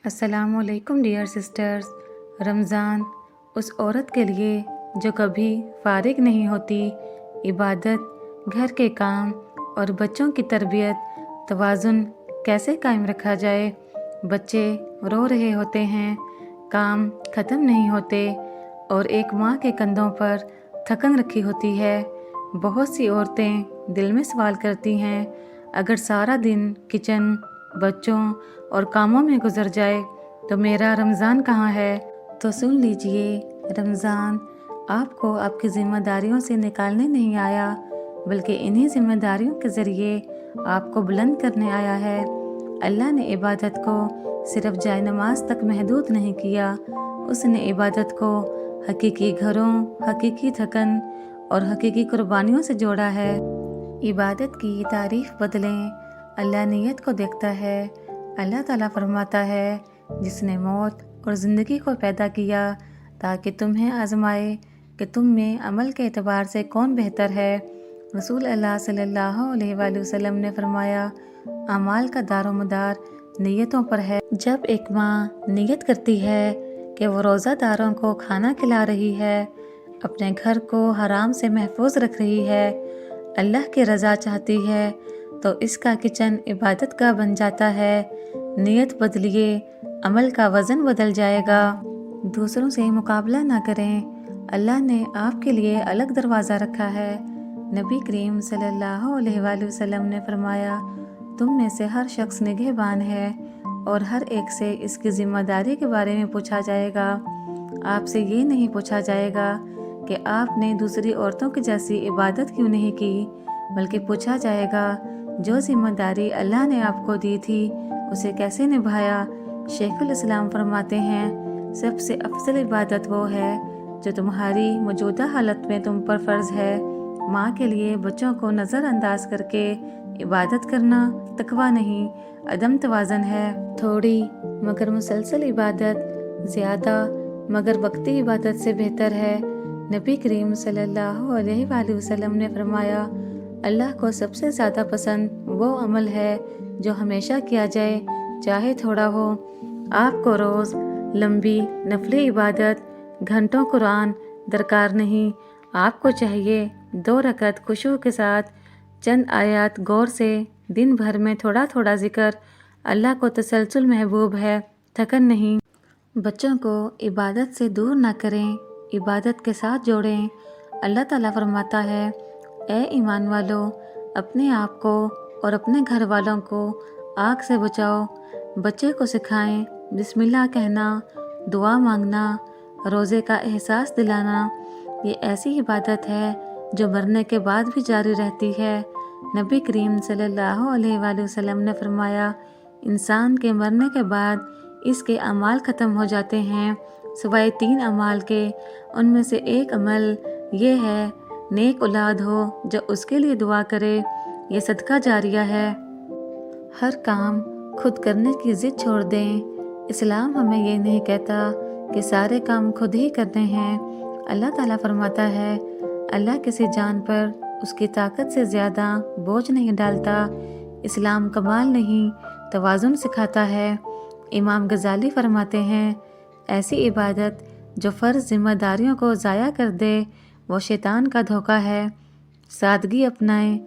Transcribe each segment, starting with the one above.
السلام علیکم dear sisters. رمضان اس عورت کے لیے جو کبھی فارغ نہیں ہوتی، عبادت، گھر کے کام اور بچوں کی تربیت، توازن کیسے قائم رکھا جائے۔ بچے رو رہے ہوتے ہیں، کام ختم نہیں ہوتے اور ایک ماں کے کندھوں پر تھکن رکھی ہوتی ہے۔ بہت سی عورتیں دل میں سوال کرتی ہیں، اگر سارا دن کچن، بچوں اور کاموں میں گزر جائے تو میرا رمضان کہاں ہے؟ تو سن لیجئے، رمضان آپ کو آپ کی ذمہ داریوں سے نکالنے نہیں آیا، بلکہ انہی ذمہ داریوں کے ذریعے آپ کو بلند کرنے آیا ہے۔ اللہ نے عبادت کو صرف جائے نماز تک محدود نہیں کیا، اس نے عبادت کو حقیقی گھروں، حقیقی تھکن اور حقیقی قربانیوں سے جوڑا ہے۔ عبادت کی تعریف بدلیں، اللہ نیت کو دیکھتا ہے۔ اللہ تعالیٰ فرماتا ہے، جس نے موت اور زندگی کو پیدا کیا تاکہ تمہیں آزمائے کہ تم میں عمل کے اعتبار سے کون بہتر ہے۔ رسول اللہ صلی اللہ علیہ وآلہ وسلم نے فرمایا، اعمال کا دار و مدار نیتوں پر ہے۔ جب ایک ماں نیت کرتی ہے کہ وہ روزہ داروں کو کھانا کھلا رہی ہے، اپنے گھر کو حرام سے محفوظ رکھ رہی ہے، اللہ کی رضا چاہتی ہے، تو اس کا کچن عبادت گاہ بن جاتا ہے۔ نیت بدلیے، عمل کا وزن بدل جائے گا۔ دوسروں سے مقابلہ نہ کریں، اللہ نے آپ کے لیے الگ دروازہ رکھا ہے۔ نبی کریم صلی اللہ علیہ وآلہ وسلم نے فرمایا، تم میں سے ہر شخص نگہبان ہے اور ہر ایک سے اس کی ذمہ داری کے بارے میں پوچھا جائے گا۔ آپ سے یہ نہیں پوچھا جائے گا کہ آپ نے دوسری عورتوں کی جیسی عبادت کیوں نہیں کی، بلکہ پوچھا جائے گا جو ذمہ داری اللہ نے آپ کو دی تھی اسے کیسے نبھایا۔ شیخ الاسلام فرماتے ہیں، سب سے افضل عبادت وہ ہے جو تمہاری موجودہ حالت میں تم پر فرض ہے۔ ماں کے لیے بچوں کو نظر انداز کر کے عبادت کرنا تقویٰ نہیں، عدم توازن ہے۔ تھوڑی مگر مسلسل عبادت زیادہ مگر وقتی عبادت سے بہتر ہے۔ نبی کریم صلی اللہ علیہ وآلہ وسلم نے فرمایا، اللہ کو سب سے زیادہ پسند وہ عمل ہے جو ہمیشہ کیا جائے، چاہے تھوڑا ہو۔ آپ کو روز لمبی نفلی عبادت، گھنٹوں قرآن درکار نہیں، آپ کو چاہیے 2 رکعت خشوع کے ساتھ چند آیات غور سے، دن بھر میں تھوڑا تھوڑا ذکر۔ اللہ کو تسلسل محبوب ہے، تھکن نہیں۔ بچوں کو عبادت سے دور نہ کریں، عبادت کے ساتھ جوڑیں۔ اللہ تعالیٰ فرماتا ہے، اے ایمان والو، اپنے آپ کو اور اپنے گھر والوں کو آگ سے بچاؤ۔ بچے کو سکھائیں بسم اللہ کہنا، دعا مانگنا، روزے کا احساس دلانا۔ یہ ایسی عبادت ہے جو مرنے کے بعد بھی جاری رہتی ہے۔ نبی کریم صلی اللہ علیہ وآلہ وسلم نے فرمایا، انسان کے مرنے کے بعد اس کے اعمال ختم ہو جاتے ہیں سوائے 3 اعمال کے۔ ان میں سے ایک عمل یہ ہے، نیک اولاد ہو جو اس کے لیے دعا کرے، یہ صدقہ جاریہ ہے۔ ہر کام خود کرنے کی ضد چھوڑ دیں۔ اسلام ہمیں یہ نہیں کہتا کہ سارے کام خود ہی کرنے ہیں۔ اللہ تعالیٰ فرماتا ہے، اللہ کسی جان پر اس کی طاقت سے زیادہ بوجھ نہیں ڈالتا۔ اسلام کمال نہیں، توازن سکھاتا ہے۔ امام غزالی فرماتے ہیں، ایسی عبادت جو فرض ذمہ داریوں کو ضائع کر دے وہ شیطان کا دھوکہ ہے۔ سادگی اپنائیں،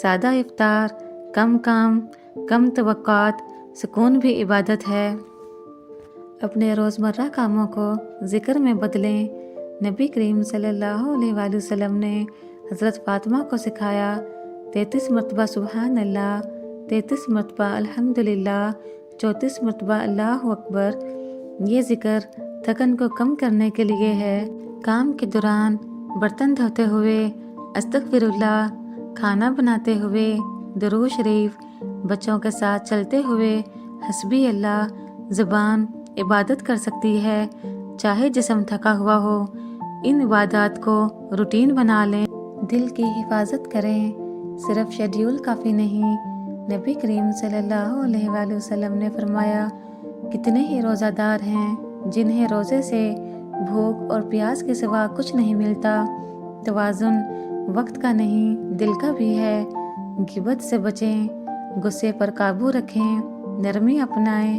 سادہ افطار، کم کام، کم توقعات، سکون بھی عبادت ہے۔ اپنے روزمرہ کاموں کو ذکر میں بدلیں۔ نبی کریم صلی اللہ علیہ وآلہ وسلم نے حضرت فاطمہ کو سکھایا، 33 مرتبہ سبحان اللہ، 33 مرتبہ الحمدللہ، 34 مرتبہ اللہ اکبر۔ یہ ذکر تھکن کو کم کرنے کے لیے ہے۔ کام کے دوران برتن دھوتے ہوئے استغفر اللہ، کھانا بناتے ہوئے درود شریف، بچوں کے ساتھ چلتے ہوئے حسبی اللہ۔ زبان عبادت کر سکتی ہے، چاہے جسم تھکا ہوا ہو۔ ان عبادات کو روٹین بنا لیں۔ دل کی حفاظت کریں، صرف شیڈیول کافی نہیں۔ نبی کریم صلی اللہ علیہ وآلہ وسلم نے فرمایا، کتنے ہی روزہ دار ہیں جنہیں روزے سے بھوک اور پیاس کے سوا کچھ نہیں ملتا۔ توازن وقت کا نہیں، دل کا بھی ہے۔ غیبت سے بچیں، غصے پر قابو رکھیں، نرمی اپنائیں،